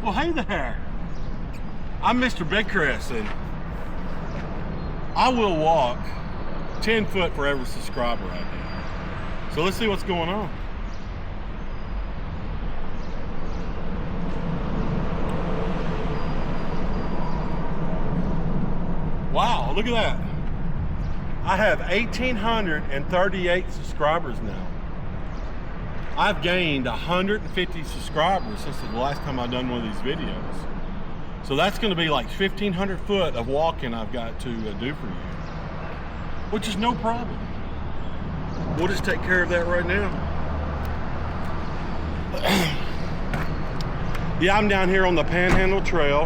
Well, hey there. I'm Mr. Big Chris, and I will walk 10 foot for every subscriber I get. So let's see what's going on. Wow, look at that. I have 1,838 subscribers now. I've gained 150 subscribers since the last time I've done one of these videos. So that's going to be like 1,500 foot of walking I've got to do for you, which is no problem. We'll just take care of that right now. Yeah, I'm down here on the Panhandle Trail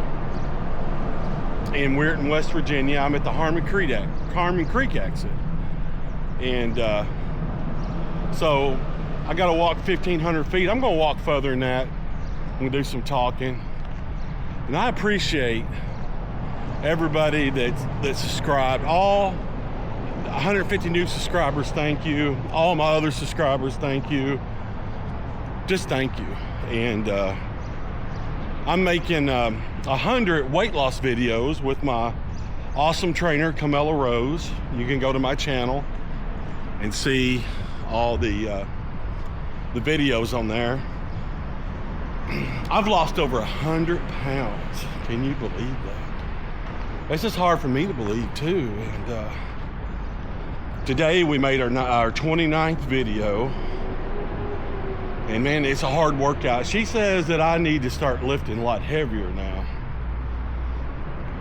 in Weirton, West Virginia. I'm at the Harmon Creek exit. And so I got to walk 1,500 feet. I'm going to walk further than that. I'm going to do some talking. And I appreciate everybody that's subscribed. All 150 new subscribers, thank you. All my other subscribers, thank you. Just thank you. And I'm making 100 weight loss videos with my awesome trainer, Camilla Rose. You can go to my channel and see all the videos on there. I've lost over 100 pounds. Can you believe that? It's just hard for me to believe too. And today we made our 29th video. And man, it's a hard workout. She says that I need to start lifting a lot heavier now.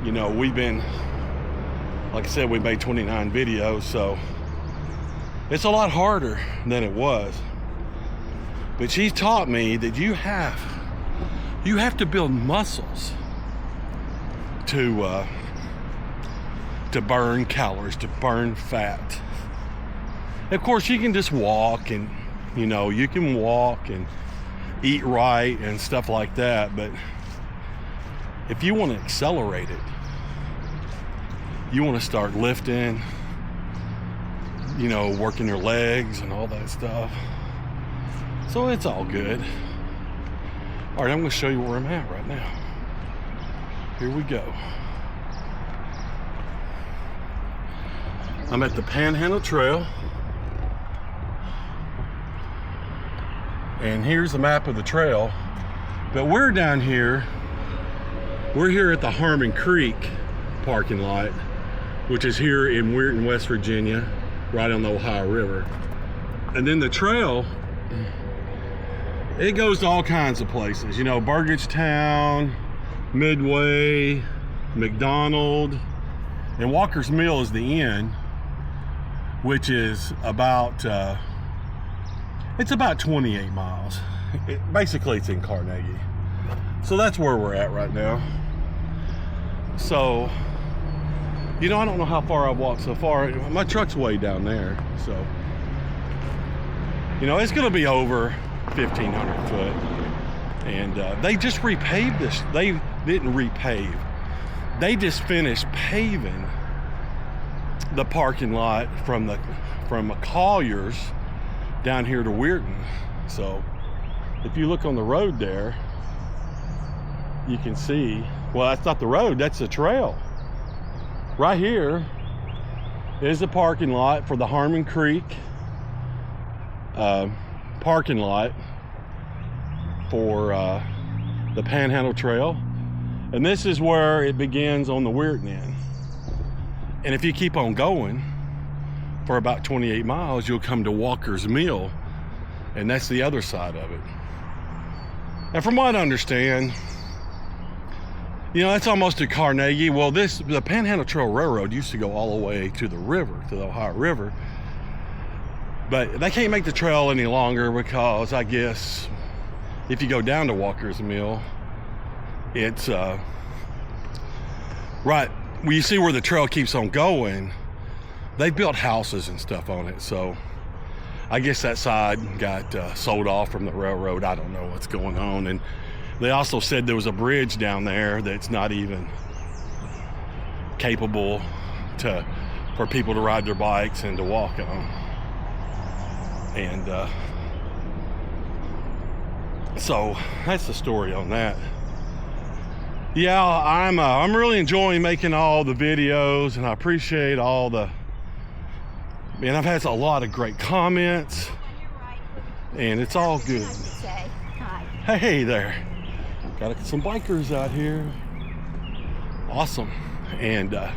You know, we've been, like I said, we made 29 videos, so it's a lot harder than it was. But she's taught me that you have to build muscles to burn calories, to burn fat. Of course, you can just walk, and you know, you can walk and eat right and stuff like that. But if you want to accelerate it, you want to start lifting, you know, working your legs and all that stuff. So it's all good. All right, I'm going to show you where I'm at right now. Here we go. I'm at the Panhandle Trail. And here's the map of the trail. But we're down here. We're here at the Harmon Creek parking lot, which is here in Weirton, West Virginia, right on the Ohio River. And then the trail, it goes to all kinds of places, you know, Burgettstown, Midway, McDonald, and Walker's Mill is the end, which is about, it's about 28 miles. Basically, it's in Carnegie. So that's where we're at right now. So, you know, I don't know how far I've walked so far. My truck's way down there, so, you know, it's going to be over 1,500 foot. And they just repaved this. They didn't repave. They just finished paving the parking lot from Collier's down here to Weirton. So if you look on the road there, you can see, well, that's not the road, that's the trail. Right here is the parking lot for the Harmon Creek parking lot for the Panhandle Trail. And this is where it begins on the Weirton end. And if you keep on going for about 28 miles, you'll come to Walker's Mill, and that's the other side of it. And from what I understand, you know, that's almost to Carnegie. Well, the Panhandle Trail Railroad used to go all the way to the river, to the Ohio River. But they can't make the trail any longer because I guess if you go down to Walker's Mill, it's right, well, you see where the trail keeps on going, they built houses and stuff on it. So I guess that side got sold off from the railroad. I don't know what's going on. And they also said there was a bridge down there that's not even capable for people to ride their bikes and to walk on. And so that's the story on that. yeah, I'm really enjoying making all the videos, and I appreciate all the, man, I've had a lot of great comments, and it's all good. Hey there, got some bikers out here. Awesome. And the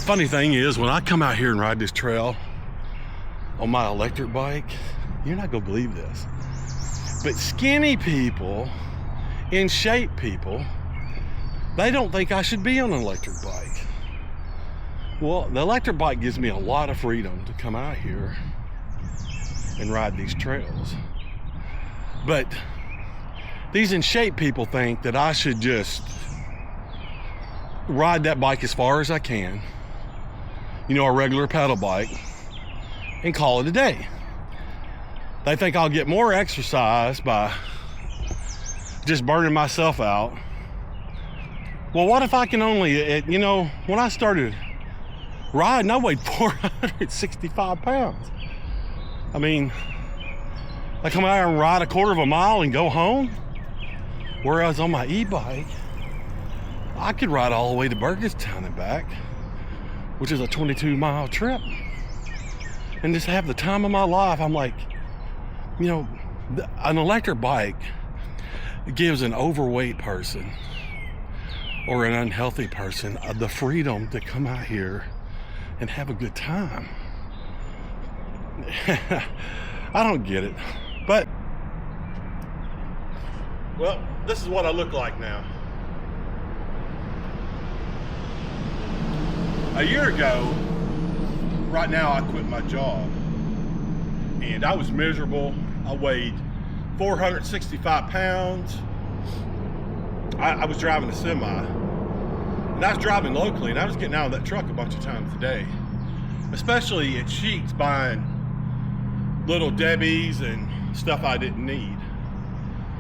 funny thing is, when I come out here and ride this trail on my electric bike, you're not gonna believe this, but skinny people, in shape people, they don't think I should be on an electric bike. Well, the electric bike gives me a lot of freedom to come out here and ride these trails. But these in shape people think that I should just ride that bike as far as I can, you know, a regular pedal bike, and call it a day. They think I'll get more exercise by just burning myself out. Well, what if I can only, you know, when I started riding, I weighed 465 pounds. I mean, I come out and ride a quarter of a mile and go home. Whereas on my e-bike, I could ride all the way to Burgettstown and back, which is a 22-mile trip, and just have the time of my life. I'm like, you know, an electric bike gives an overweight person or an unhealthy person the freedom to come out here and have a good time. I don't get it, but, well, this is what I look like now. A year ago, right now, I quit my job, and I was miserable. I weighed 465 pounds. I was driving a semi, and I was driving locally, and I was getting out of that truck a bunch of times a day, especially at Sheetz, buying Little Debbie's and stuff I didn't need.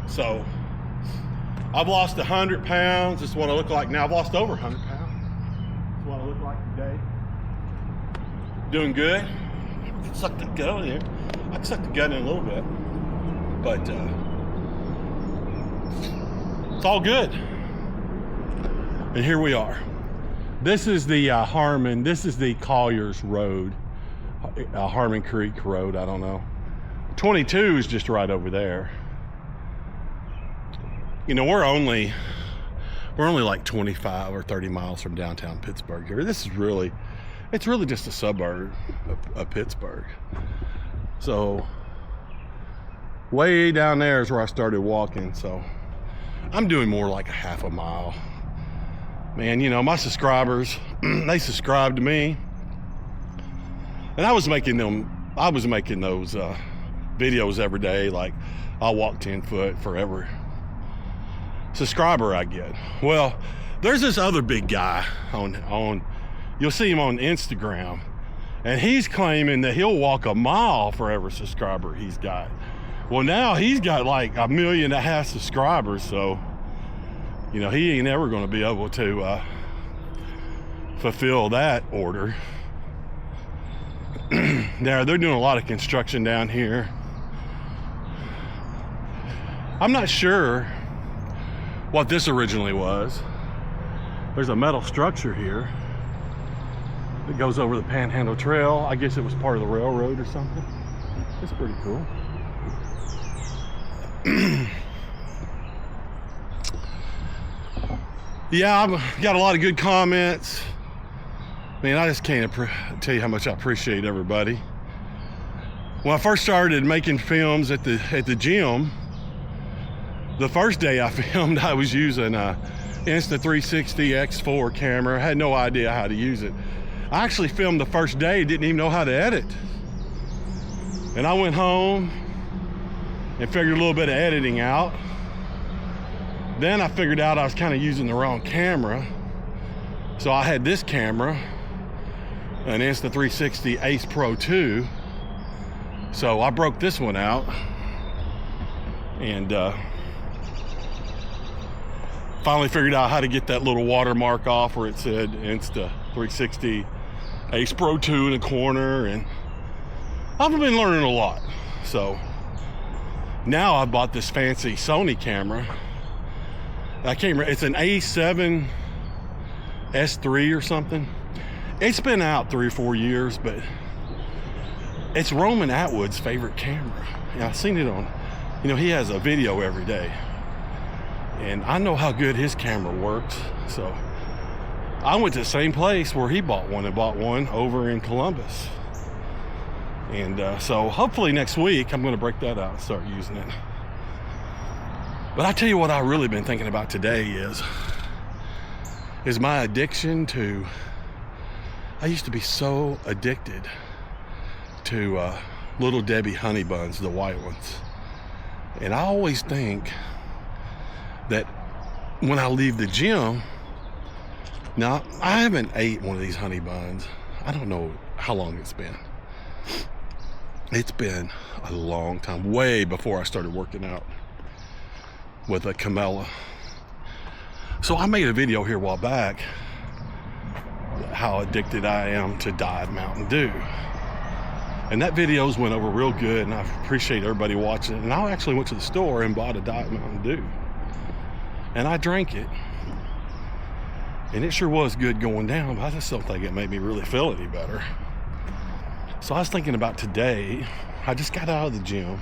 So I've lost 100 pounds. This is what I look like now. I've lost over 100 pounds. This is what I look like today. Doing good. I can suck the gut in here. I can suck the gut in a little bit, but it's all good. And here we are. This is the Harmon. This is the Collier's Road, Harmon Creek Road. I don't know. 22 is just right over there. You know, we're only like 25 or 30 miles from downtown Pittsburgh here. This is really, it's really just a suburb of Pittsburgh. So way down there is where I started walking. So I'm doing more like a half a mile. Man, you know, my subscribers, they subscribe to me, and I was making those videos every day. Like, I'll walk 10 foot for every subscriber I get. Well, there's this other big guy on you'll see him on Instagram, and he's claiming that he'll walk a mile for every subscriber he's got. Well, now he's got like 1.5 million subscribers, so you know, he ain't ever going to be able to fulfill that order. Now, they're doing a lot of construction down here. I'm not sure what this originally was. There's a metal structure here that goes over the Panhandle Trail. I guess it was part of the railroad or something. It's pretty cool. Yeah, I've got a lot of good comments. Man, I just can't tell you how much I appreciate everybody. When I first started making films at the gym, the first day I filmed, I was using a Insta360 X4 camera. I had no idea how to use it. I actually filmed the first day, didn't even know how to edit. And I went home and figured a little bit of editing out. Then I figured out I was kind of using the wrong camera. So I had this camera, an Insta360 Ace Pro 2. So I broke this one out and finally figured out how to get that little watermark off where it said Insta360 Ace Pro 2 in the corner, and I've been learning a lot. So now I bought this fancy Sony camera, I can't remember. It's an A7 S3 or something. It's been out 3 or 4 years, but it's Roman Atwood's favorite camera. And I've seen it on, you know, he has a video every day. And I know how good his camera works. So I went to the same place where he bought one and bought one over in Columbus. And so hopefully next week I'm going to break that out and start using it. But I tell you what I've really been thinking about today is my addiction to, I used to be so addicted to Little Debbie honey buns, the white ones. And I always think that when I leave the gym, now I haven't ate one of these honey buns. I don't know how long it's been. It's been a long time, way before I started working out with a Camella. So I made a video here a while back how addicted I am to Diet Mountain Dew. And that videos went over real good, and I appreciate everybody watching it. And I actually went to the store and bought a Diet Mountain Dew. And I drank it. And it sure was good going down, but I just don't think it made me really feel any better. So I was thinking about today, I just got out of the gym.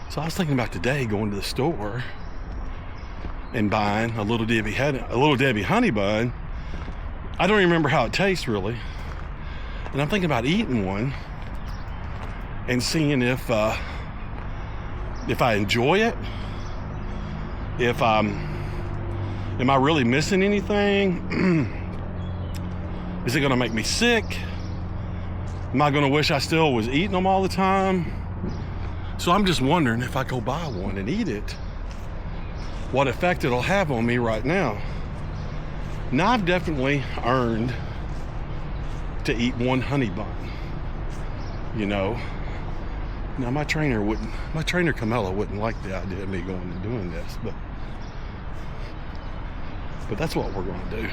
So I was thinking about today going to the store and buying a Little Debbie honey bun. I don't remember how it tastes really. And I'm thinking about eating one and seeing if I enjoy it, am I really missing anything? Is it gonna make me sick? Am I gonna wish I still was eating them all the time? So I'm just wondering if I go buy one and eat it, what effect it'll have on me right now. Now I've definitely earned to eat one honey bun, you know. Now my trainer Camella wouldn't like the idea of me going and doing this, but that's what we're gonna do.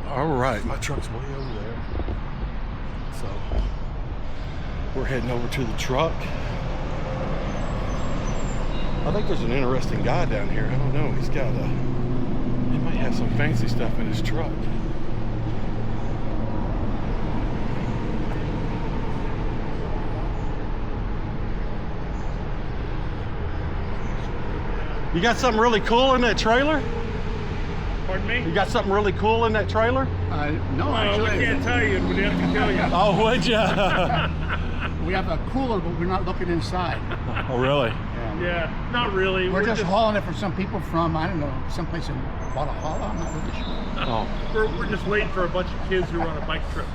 All right, my truck's way over there. So we're heading over to the truck. I think there's an interesting guy down here. I don't know. He might have some fancy stuff in his truck. You got something really cool in that trailer? Pardon me? You got something really cool in that trailer? No, actually. We can't tell you. We'd have to tell you. Oh, would you? We have a cooler, but we're not looking inside. Oh, really? Yeah, not really. We're just hauling it for some people from, I don't know, someplace in Guadalajara. I'm not really sure. Oh. We're just waiting for a bunch of kids who are on a bike trip.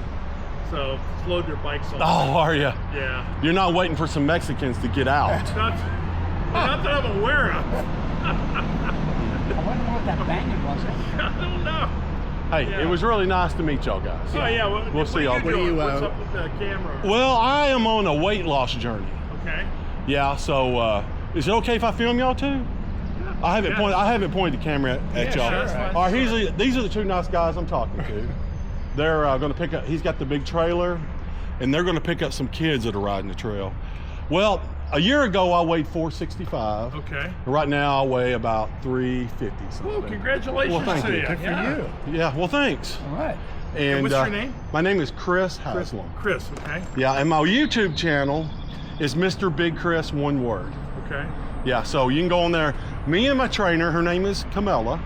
So load their bikes on. Oh, are you? Yeah. You're not waiting for some Mexicans to get out. Not that I'm aware of. I wonder what that banging was. I don't know. Hey, Yeah. It was really nice to meet y'all guys. Oh yeah, We'll see y'all. What's up with the camera? Well, I am on a weight loss journey. Okay. Yeah, so is it okay if I film y'all too? Yeah. I haven't pointed the camera at y'all. Sure, that's fine. All right, these are the two nice guys I'm talking to. They're going to pick up. He's got the big trailer, and they're going to pick up some kids that are riding the trail. Well, a year ago I weighed 465. Okay. Right now I weigh about 350 something. Well, congratulations Well, thank to you. you. Good for you. Yeah, well, thanks. All right. And what's your name? My name is Chris Haslam. Chris, okay. Yeah, and my YouTube channel is Mr. Big Chris, one word. Okay. Yeah, so you can go on there. Me and my trainer, her name is Camella.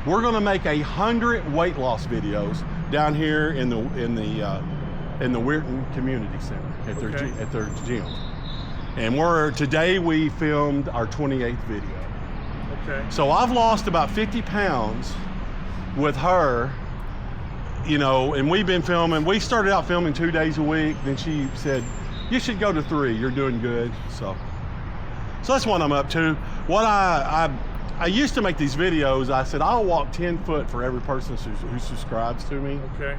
We're gonna make 100 weight loss videos down here in the Weirton Community Center at their gym. And today we filmed our 28th video. Okay. So I've lost about 50 pounds with her, you know, and we've been filming. We started out filming 2 days a week. Then she said, you should go to 3. You're doing good. So that's what I'm up to. What I used to make these videos. I said, I'll walk 10 foot for every person who subscribes to me. Okay.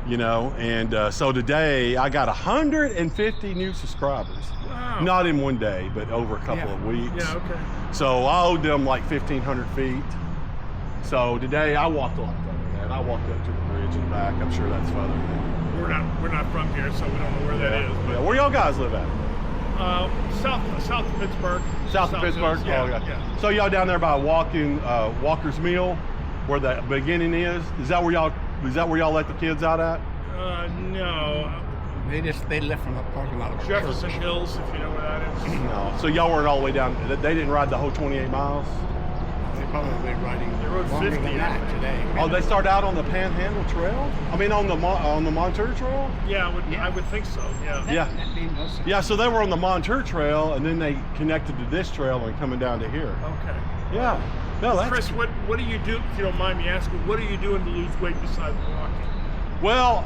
You know, and so today I got 150 new subscribers. Wow. Not in one day, but over a couple of weeks. Yeah, okay. So I owed them like 1,500 feet. So today I walked a lot further than that. I walked up to the bridge and back. I'm sure that's further than that. We're not from here, so we don't know where that is. But Yeah, where y'all guys live at? South of Pittsburgh. South of Pittsburgh? Yeah, Oh, yeah. yeah. So y'all down there by Walker's Mill, where the beginning is? Is that where y'all let the kids out at? No. They left from the parking lot of Jefferson Hills, if you know where that is. No. So y'all weren't all the way down. They didn't ride the whole 28 miles? They probably riding They rode longer 50, than I that think. today. Oh, they start out on the Panhandle Trail? I mean, on the Montour Trail? Yeah, Yeah. I would think so. Yeah. Yeah. That made no sense. Yeah, so they were on the Montour Trail, and then they connected to this trail and coming down to here. Okay. Yeah. No, that's Chris, what do you do, if you don't mind me asking, what are you doing to lose weight besides walking? Well,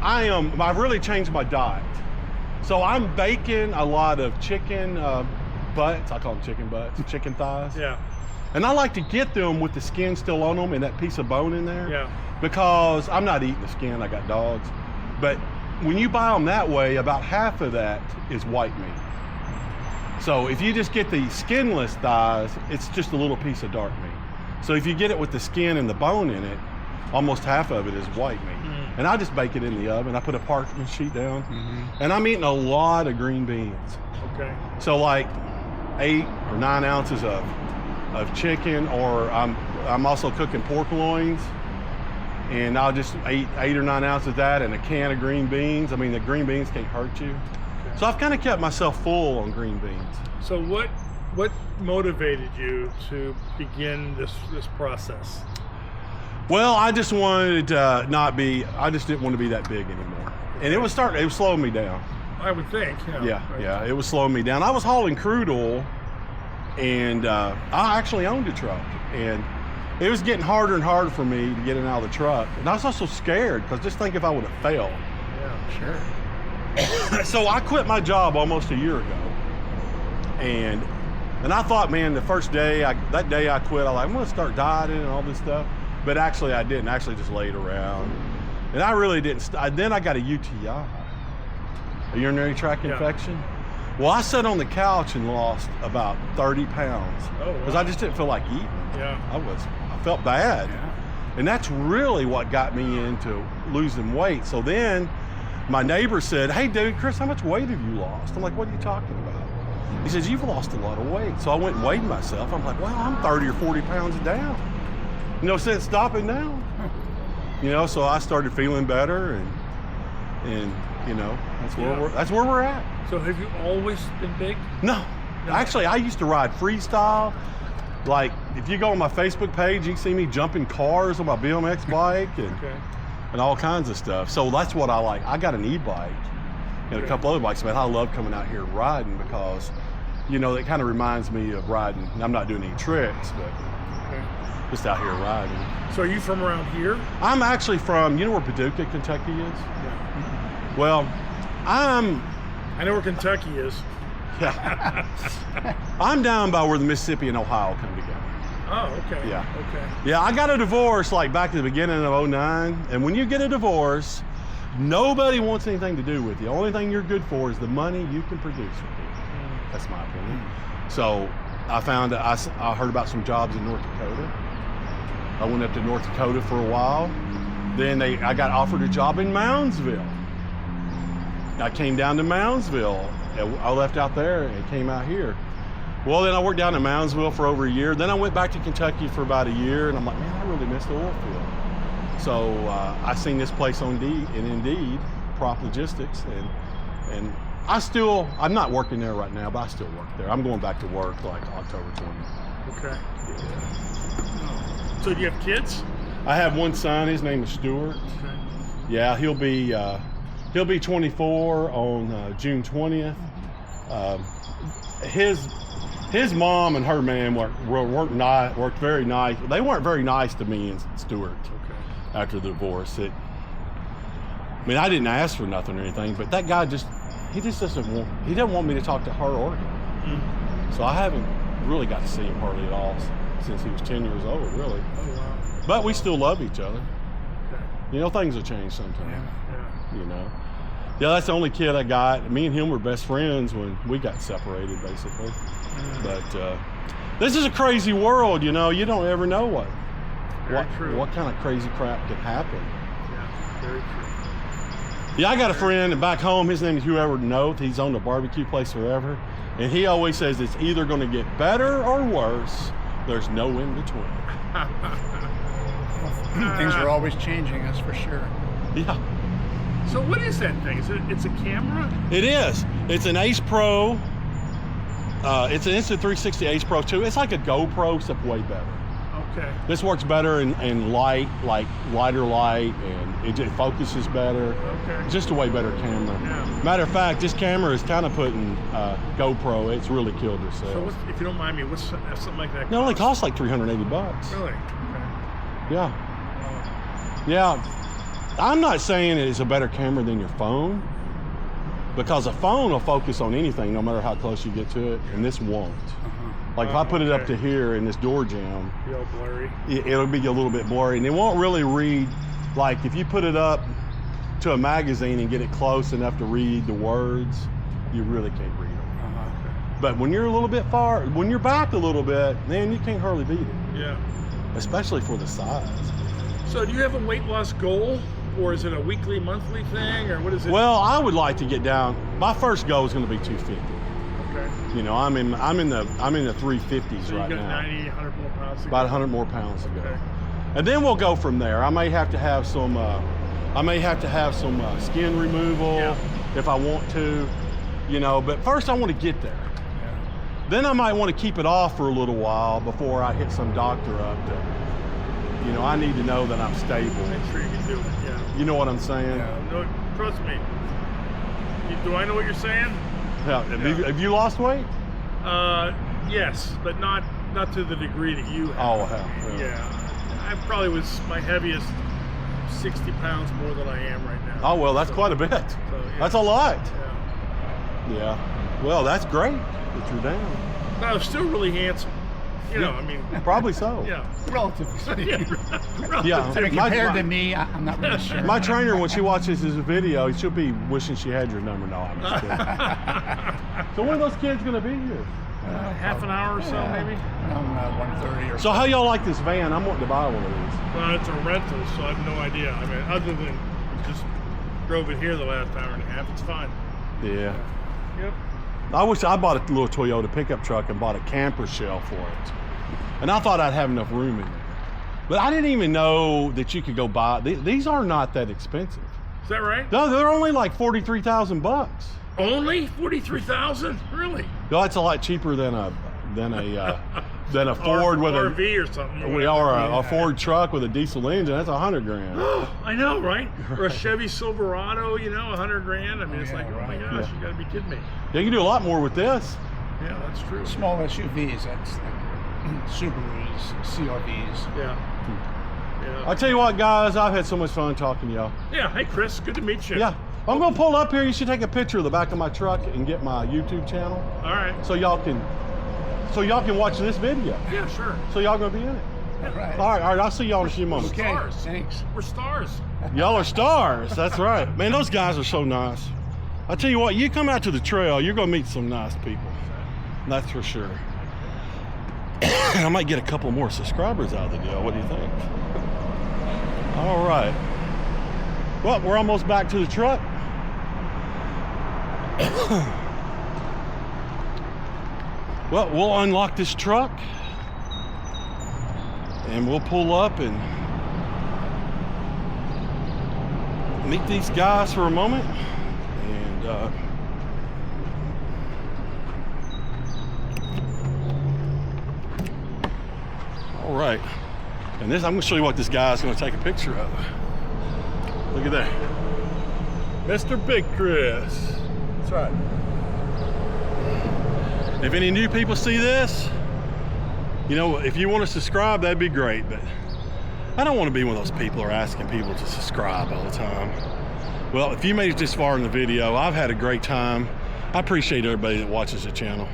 I've really changed my diet. So I'm baking a lot of chicken butts. I call them chicken butts, chicken thighs. Yeah. And I like to get them with the skin still on them and that piece of bone in there. Yeah. Because I'm not eating the skin, I got dogs. But when you buy them that way, about half of that is white meat. So if you just get the skinless thighs, it's just a little piece of dark meat. So if you get it with the skin and the bone in it, almost half of it is white meat. And I just bake it in the oven. I put a parchment sheet down, and I'm eating a lot of green beans. Okay. So like 8 or 9 ounces of chicken, or I'm also cooking pork loins, and I'll just eat 8 or 9 ounces of that and a can of green beans. I mean, the green beans can't hurt you. Okay. So I've kind of kept myself full on green beans. So what motivated you to begin this process? Well, I just wanted to I just didn't want to be that big anymore. And it was slowing me down. I would think. Yeah, it was slowing me down. I was hauling crude oil, and I actually owned a truck. And it was getting harder and harder for me to get in and out of the truck. And I was also scared, because just think if I would have failed. Yeah. Sure. So I quit my job almost a year ago. And I thought, man, the first day, that day I quit, I was like, I'm going to start dieting and all this stuff. But actually, I didn't. I actually just laid around. And I really didn't. Then I got a UTI, a urinary tract infection. Well, I sat on the couch and lost about 30 pounds. Oh, wow. Because I just didn't feel like eating. Yeah. I felt bad. Yeah. And that's really what got me into losing weight. So then my neighbor said, hey, dude, Chris, how much weight have you lost? I'm like, what are you talking about? He says, you've lost a lot of weight. So I went and weighed myself. I'm like, well, I'm 30 or 40 pounds down. No sense stopping now. So I started feeling better, and that's where we're at. So have you always been big? No. Actually, I used to ride freestyle. Like, if you go on my Facebook page, you can see me jumping cars on my BMX bike and all kinds of stuff. So that's what I like. I got an e-bike and a couple other bikes, man. I love coming out here riding because, it kind of reminds me of riding. I'm not doing any tricks, but just out here riding. So are you from around here? I'm actually from, where Paducah, Kentucky is? Yeah. Well, I know where Kentucky is. I'm down by where the Mississippi and Ohio come together. Oh, okay. Yeah. Okay. Yeah, I got a divorce like back at the beginning of '09, and when you get a divorce, nobody wants anything to do with you. The only thing you're good for is the money you can produce with it. That's my opinion. So I heard about some jobs in North Dakota. I went up to North Dakota for a while. Then I got offered a job in Moundsville. I came down to Moundsville. I left out there and came out here. Well, then I worked down in Moundsville for over a year. Then I went back to Kentucky for about a year, and I'm like, man, I really miss the oil field. So I seen this place on Indeed, Prop Logistics, and I'm not working there right now, but I still work there. I'm going back to work like October 20th. Okay. Yeah. So do you have kids? I have one son. His name is Stuart. Okay. Yeah, he'll be 24 on June 20th. His mom and her man worked very nice. They weren't very nice to me and Stuart after the divorce. I didn't ask for nothing or anything, but that guy he doesn't want me to talk to her or him. So I haven't really got to see him hardly at all since he was 10 years old, really. Oh, wow. But we still love each other. Okay. Things will change sometime. Yeah. Yeah, that's the only kid I got. Me and him were best friends when we got separated, basically. But this is a crazy world, you don't ever know what Very true. kind of crazy crap could happen. Yeah, very true. Yeah, I got a friend back home. His name is Whoever Noth. He's owned a barbecue place forever. And he always says it's either going to get better or worse. There's no in between. Things are always changing, that's for sure. Yeah. So what is that thing? It's a camera? It is. It's an Ace Pro. It's an Insta360 Ace Pro 2. It's like a GoPro, except way better. Okay. This works better in light, like lighter light, and it focuses better. Okay. It's just a way better camera. Yeah. Matter of fact, this camera is kind of putting GoPro. It's really killed herself. So if you don't mind me, what's something like that? It only costs like $380. Really? Okay. Yeah. Yeah. I'm not saying it's a better camera than your phone, because a phone will focus on anything no matter how close you get to it, and this won't. Like if I put it up to here in this door jamb, Be all blurry. it'll be a little bit blurry, and it won't really read. Like if you put it up to a magazine and get it close enough to read the words, you really can't read them. But when you're a little bit far, when you're back a little bit, man, you can't hardly beat it, Yeah. especially for the size. So do you have a weight loss goal, or is it a weekly, monthly thing, or what is it? Well, I would like to get down. My first goal is going to be 250. Okay. You know, I'm in the 350s So you right got now. 90, 100 more pounds to About go. 100 more pounds to go. Okay. And then we'll go from there. I may have to have some skin removal Yeah. if I want to, you know, but first I want to get there. Yeah. Then I might want to keep it off for a little while before I hit some doctor up that, you know, I need to know that I'm stable. Make sure you can do it. Yeah. You know what I'm saying? No, trust me. Do I know what you're saying? Yeah. Have you lost weight? Yes, but not to the degree that you have. Oh, hell. Yeah. I probably was my heaviest 60 pounds more than I am right now. Oh, well, that's quite a bit. yeah. That's a lot. Yeah. Yeah. Well, that's great that you're down. But I was still really handsome. You know, I mean, Probably so. yeah. Relatively speaking. Yeah. I mean, My- compared my- to me, I'm not really sure. My trainer, when she watches this video, she'll be wishing she had your number. No, I'm just kidding. So when are those kids going to be here? Half an hour or so, maybe. Around 1:30 or So how y'all like this van? I'm wanting to buy one of these. Well, it's a rental, so I have no idea. I mean, other than just drove it here the last hour and a half, it's fine. Yeah. Yep. I wish I bought a little Toyota pickup truck and bought a camper shell for it. And I thought I'd have enough room in there. But I didn't even know that you could go buy, these are not that expensive. Is that right? No, they're only like $43,000. Only 43,000? Really? No, that's a lot cheaper than a Ford with a RV or something. or a Ford truck with a diesel engine. That's $100,000. I know, right? Or a Chevy Silverado, you know, $100,000. I mean, it's yeah, like, oh my right. gosh, Yeah. you gotta be kidding me. Yeah, you can do a lot more with this. Yeah, that's true. small SUVs, that's like Subarus, CRVs. Yeah. I tell you what, guys, I've had so much fun talking to y'all. Yeah. Hey, Chris, good to meet you. Yeah, I'm gonna pull up here. You should take a picture of the back of my truck and get my YouTube channel, All right. so y'all can watch this video. Yeah, sure. So y'all gonna be in it. All right. All right. I'll see y'all in a few moments. Okay, Stars. thanks. We're stars. Y'all are stars. That's right, man. Those guys are so nice. I tell you what, you come out to the trail, you're gonna meet some nice people. That's for sure. I might get a couple more subscribers out of the deal. What do you think? All right. Well, we're almost back to the truck. Well, we'll unlock this truck and we'll pull up and meet these guys for a moment. And all right. And this, I'm gonna show you what this guy's gonna take a picture of. Look at that. Mr. Big Chris. That's right. If any new people see this, you know, if you want to subscribe, that'd be great, but I don't want to be one of those people who are asking people to subscribe all the time. Well, if you made it this far in the video, I've had a great time. I appreciate everybody that watches the channel.